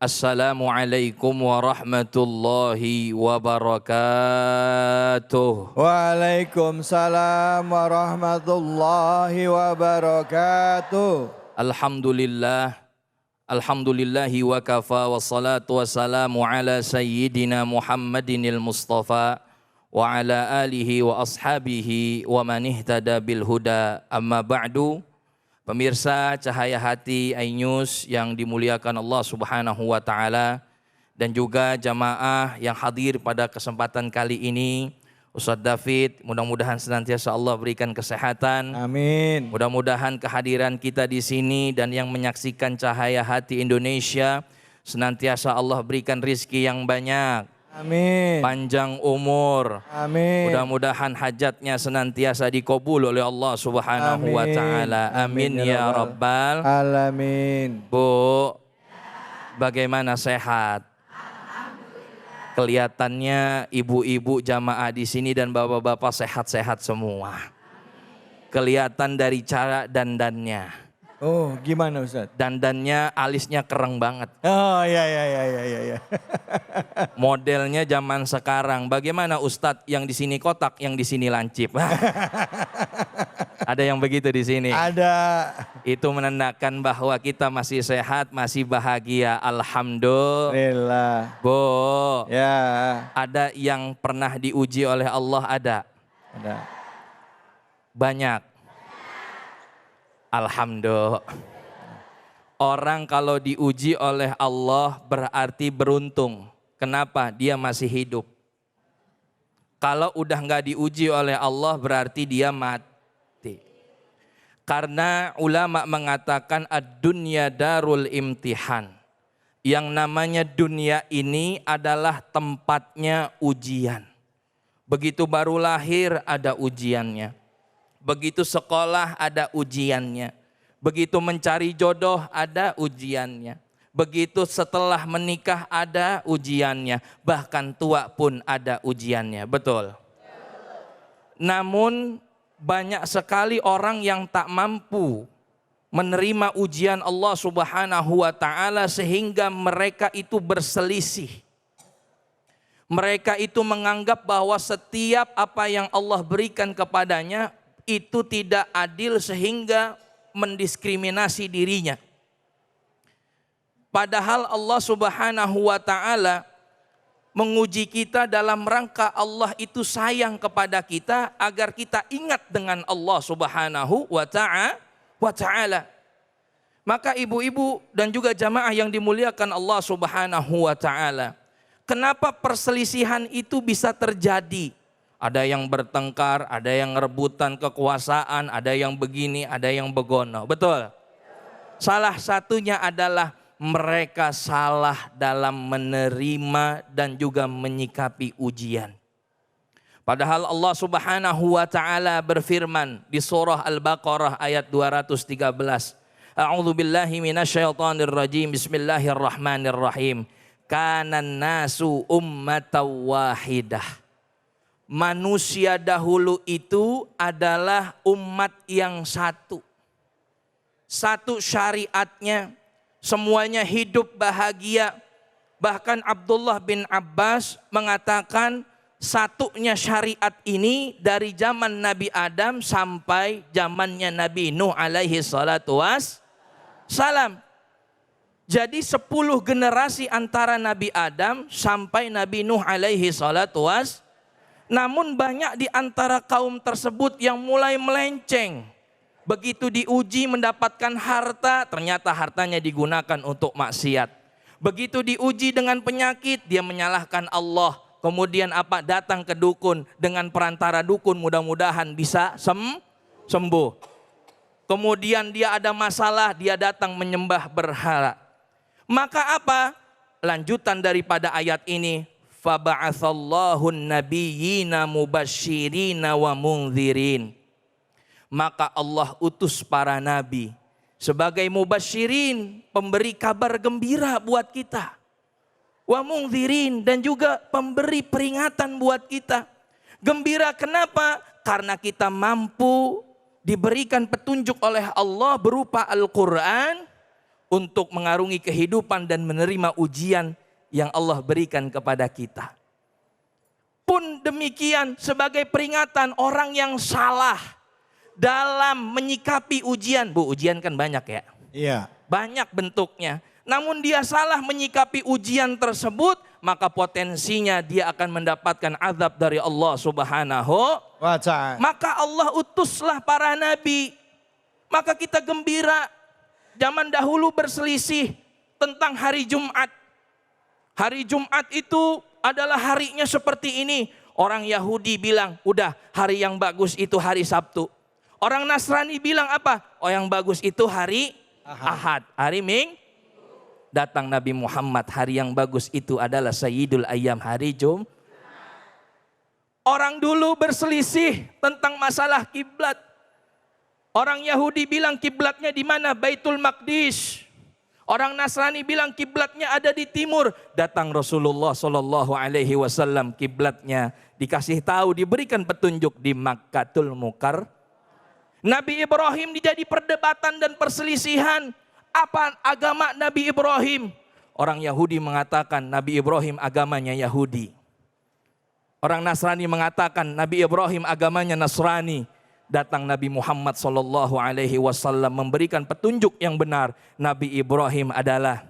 Assalamualaikum warahmatullahi wabarakatuh. Waalaikumsalam warahmatullahi wabarakatuh. Alhamdulillahi wa kafa wassalatu wassalamu ala sayyidina Muhammadinil Mustafa wa ala alihi wa ashabihi wa man ihtada bil huda amma ba'du. Pemirsa Cahaya Hati iNews yang dimuliakan Allah Subhanahu wa taala dan juga jamaah yang hadir pada kesempatan kali ini, Ustadz David, mudah-mudahan senantiasa Allah berikan kesehatan. Amin. Mudah-mudahan kehadiran kita di sini dan yang menyaksikan Cahaya Hati Indonesia senantiasa Allah berikan rizki yang banyak. Amin. Panjang umur. Amin. Mudah-mudahan hajatnya senantiasa dikabul oleh Allah Subhanahu wa taala. Amin ya rabbal alamin. Bu, bagaimana sehat? Kelihatannya ibu-ibu jamaah di sini dan bapak-bapak sehat-sehat semua. Kelihatan dari cara dandannya. Oh, gimana Ustaz? Dandannya, alisnya kereng banget. Oh, ya. Modelnya zaman sekarang. Bagaimana Ustadz yang di sini kotak, yang di sini lancip? Ada yang begitu di sini? Ada. Itu menandakan bahwa kita masih sehat, masih bahagia. Alhamdulillah. Bu, Ya. ada yang pernah diuji oleh Allah? Ada? Banyak. Alhamdulillah. Orang kalau diuji oleh Allah berarti beruntung. Kenapa? Dia masih hidup. Kalau udah nggak diuji oleh Allah berarti dia mati. Karena ulama mengatakan ad-dunya darul imtihan. Yang namanya dunia ini adalah tempatnya ujian. Begitu baru lahir ada ujiannya. Begitu sekolah ada ujiannya. Begitu mencari jodoh ada ujiannya. Begitu setelah menikah ada ujiannya. Bahkan tua pun ada ujiannya. Betul. Namun banyak sekali orang yang tak mampu menerima ujian Allah Subhanahu wa taala sehingga mereka itu berselisih. Mereka itu menganggap bahwa setiap apa yang Allah berikan kepadanya itu tidak adil sehingga mendiskriminasi dirinya. Padahal Allah Subhanahu wa taala menguji kita dalam rangka Allah itu sayang kepada kita agar kita ingat dengan Allah Subhanahu wa taala. Maka ibu-ibu dan juga jamaah yang dimuliakan Allah Subhanahu wa taala, kenapa perselisihan itu bisa terjadi? Ada yang bertengkar, ada yang rebutan kekuasaan, ada yang begini, ada yang begono. Betul? Salah satunya adalah mereka salah dalam menerima dan juga menyikapi ujian. Padahal Allah Subhanahu wa taala berfirman di surah Al-Baqarah ayat 213. A'udzu billahi minasyaitonir rajim. Bismillahirrahmanirrahim. Kanan nasu ummatan wahidah. Manusia dahulu itu adalah umat yang satu. Satu syariatnya, semuanya hidup bahagia. Bahkan Abdullah bin Abbas mengatakan satunya syariat ini dari zaman Nabi Adam sampai zamannya Nabi Nuh alaihi salatu wassalam. Jadi 10 generasi antara Nabi Adam sampai Nabi Nuh alaihi salatu wassalam. Namun banyak di antara kaum tersebut yang mulai melenceng. Begitu diuji mendapatkan harta, ternyata hartanya digunakan untuk maksiat. Begitu diuji dengan penyakit, dia menyalahkan Allah. Kemudian datang ke dukun, dengan perantara dukun mudah-mudahan bisa sembuh. Kemudian dia ada masalah, dia datang menyembah berhala. Maka apa? Lanjutan daripada ayat ini. Faba'atsallahu nabiyyina mubasyirina wa mundzirin. Maka Allah utus para nabi sebagai mubasyirin, pemberi kabar gembira buat kita. Wa mundzirin, dan juga pemberi peringatan buat kita. Gembira kenapa? Karena kita mampu diberikan petunjuk oleh Allah berupa Al-Quran untuk mengarungi kehidupan dan menerima ujian yang Allah berikan kepada kita. Pun demikian sebagai peringatan orang yang salah dalam menyikapi ujian. Bu, ujian kan banyak ya? Iya. Banyak bentuknya. Namun dia salah menyikapi ujian tersebut, maka potensinya dia akan mendapatkan azab dari Allah Subhanahu wa ta'ala. Maka Allah utuslah para nabi. Maka kita gembira. Zaman dahulu berselisih tentang hari Jumat. Hari Jumat itu adalah harinya seperti ini. Orang Yahudi bilang, udah hari yang bagus itu hari Sabtu. Orang Nasrani bilang apa? Oh, yang bagus itu hari Ahad. Hari Minggu. Datang Nabi Muhammad, hari yang bagus itu adalah Sayyidul Ayyam, hari Jumat. Orang dulu berselisih tentang masalah kiblat. Orang Yahudi bilang kiblatnya di mana? Baitul Maqdis. Orang Nasrani bilang kiblatnya ada di timur. Datang Rasulullah Shallallahu Alaihi Wasallam, kiblatnya dikasih tahu, diberikan petunjuk di Makkatul Mukarramah. Nabi Ibrahim dijadi perdebatan dan perselisihan. Apa agama Nabi Ibrahim? Orang Yahudi mengatakan Nabi Ibrahim agamanya Yahudi. Orang Nasrani mengatakan Nabi Ibrahim agamanya Nasrani. Datang Nabi Muhammad Sallallahu Alaihi Wasallam memberikan petunjuk yang benar. Nabi Ibrahim adalah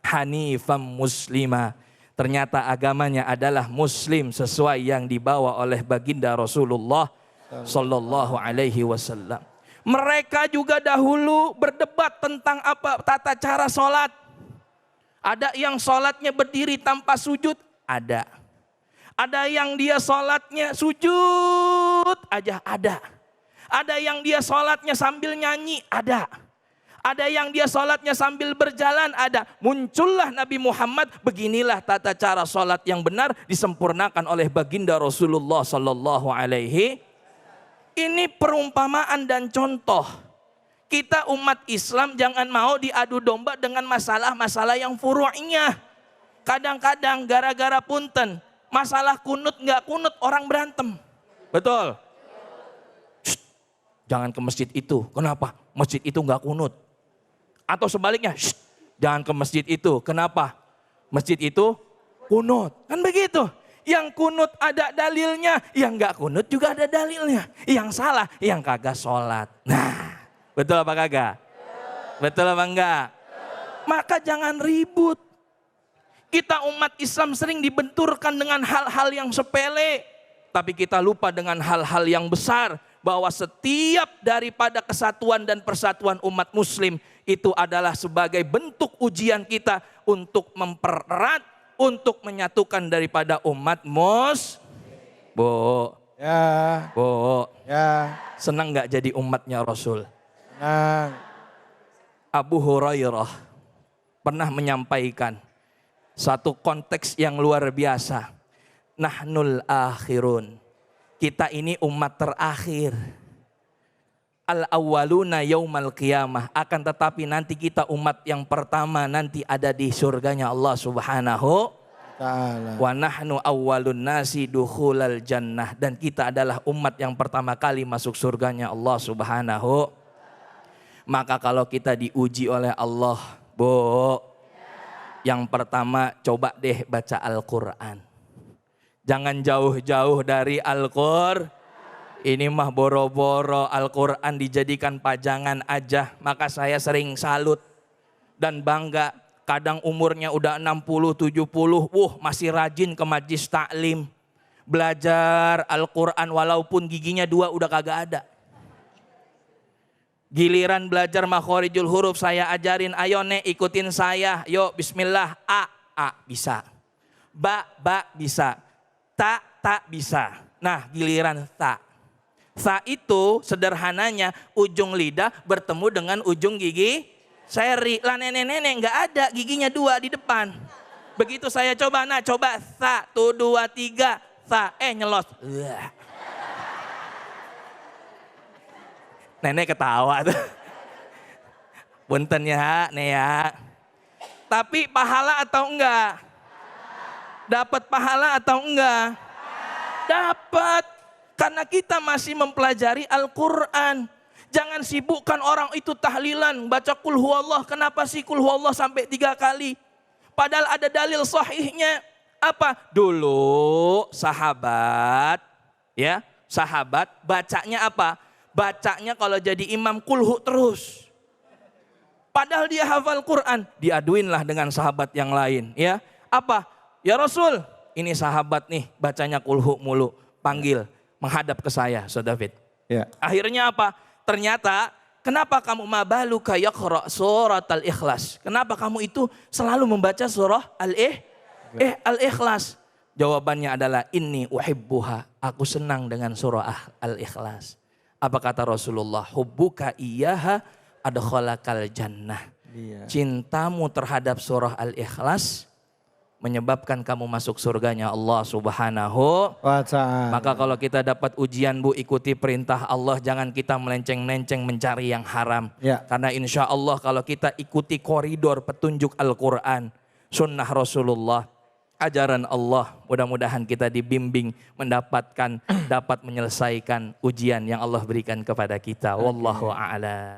Hanifam Muslimah. Ternyata agamanya adalah Muslim sesuai yang dibawa oleh baginda Rasulullah Sallallahu Alaihi Wasallam. Mereka juga dahulu berdebat tentang apa tata cara sholat. Ada yang sholatnya berdiri tanpa sujud, ada. Ada yang dia sholatnya sujud aja, ada. Ada yang dia sholatnya sambil nyanyi, ada. Ada yang dia sholatnya sambil berjalan, ada. Muncullah Nabi Muhammad, beginilah tata cara sholat yang benar disempurnakan oleh baginda Rasulullah Sallallahu Alaihi. Ini perumpamaan dan contoh. Kita umat Islam jangan mau diadu domba dengan masalah-masalah yang furu'nya. Kadang-kadang gara-gara punten, masalah kunut nggak kunut orang berantem. Betul? Shh, jangan ke masjid itu. Kenapa? Masjid itu nggak kunut. Atau sebaliknya, shh, jangan ke masjid itu. Kenapa? Masjid itu kunut. Kan begitu. Yang kunut ada dalilnya, yang nggak kunut juga ada dalilnya. Yang salah, yang kagak sholat. Nah, betul apa kagak? Betul apa enggak? Maka jangan ribut. Kita umat Islam sering dibenturkan dengan hal-hal yang sepele. Tapi kita lupa dengan hal-hal yang besar. Bahwa setiap daripada kesatuan dan persatuan umat muslim itu adalah sebagai bentuk ujian kita untuk mempererat, untuk menyatukan daripada umat Bu. Ya. Bu. Ya. Senang gak jadi umatnya Rasul? Senang. Abu Hurairah pernah menyampaikan satu konteks yang luar biasa. Nahnul akhirun. Kita ini umat terakhir. Al-awwaluna yaumal qiyamah. Akan tetapi nanti kita umat yang pertama nanti ada di surganya Allah Subhanahu Ta'ala. wa nahnu awwalun nasi dukhulal jannah. Dan kita adalah umat yang pertama kali masuk surganya Allah Subhanahu. Maka kalau kita diuji oleh Allah, Bu, yang pertama coba deh baca Al-Quran. Jangan jauh-jauh dari Al-Quran. Ini mah boro-boro Al-Quran dijadikan pajangan aja. Maka saya sering salut dan bangga. Kadang umurnya udah 60, 70. Masih rajin ke majlis taklim. Belajar Al-Quran walaupun giginya 2 udah kagak ada. Giliran belajar makhorijul huruf saya ajarin. Ayo nek ikutin saya. Yuk bismillah. A bisa. Ba bisa. Ta bisa. Nah giliran ta. Sa itu sederhananya ujung lidah bertemu dengan ujung gigi seri. Lah nenek-nenek nggak ada, giginya 2 di depan. Begitu saya coba, coba 1, 2, 3, sa, nyelos. Nenek ketawa tuh. Punten ya, nih ya. Tapi pahala atau enggak? Dapat pahala atau enggak? Dapat. Karena kita masih mempelajari Al-Quran. Jangan sibukkan orang itu tahlilan, baca kul huwallah. Kenapa sih kul huwallah sampai 3 kali? Padahal ada dalil sahihnya. Apa? Dulu sahabat, ya, sahabat bacanya apa? Bacanya kalau jadi imam kulhu terus. Padahal dia hafal Quran, diaduinlah dengan sahabat yang lain, ya. Apa? Ya Rasul, ini sahabat nih bacanya kulhu mulu, panggil, menghadap ke saya, Saudara David. Ya. Akhirnya apa? Ternyata, kenapa kamu mabaluka yaqra surat al-ikhlas? Kenapa kamu itu selalu membaca surah al-ikhlas? Jawabannya adalah inni uhibbuha, aku senang dengan surah al-ikhlas. Apa kata Rasulullah? Hubbuka iyyaha adkhalakal jannah. Iya. Cintamu terhadap surah al-ikhlas menyebabkan kamu masuk surganya Allah Subhanahu Wa ta'ala. Maka kalau kita dapat ujian Bu, ikuti perintah Allah, jangan kita melenceng-lenceng mencari yang haram. Ya. Karena insya Allah kalau kita ikuti koridor petunjuk Al-Quran, sunnah Rasulullah, ajaran Allah, mudah-mudahan kita dibimbing dapat menyelesaikan ujian yang Allah berikan kepada kita. Wallahu a'lam.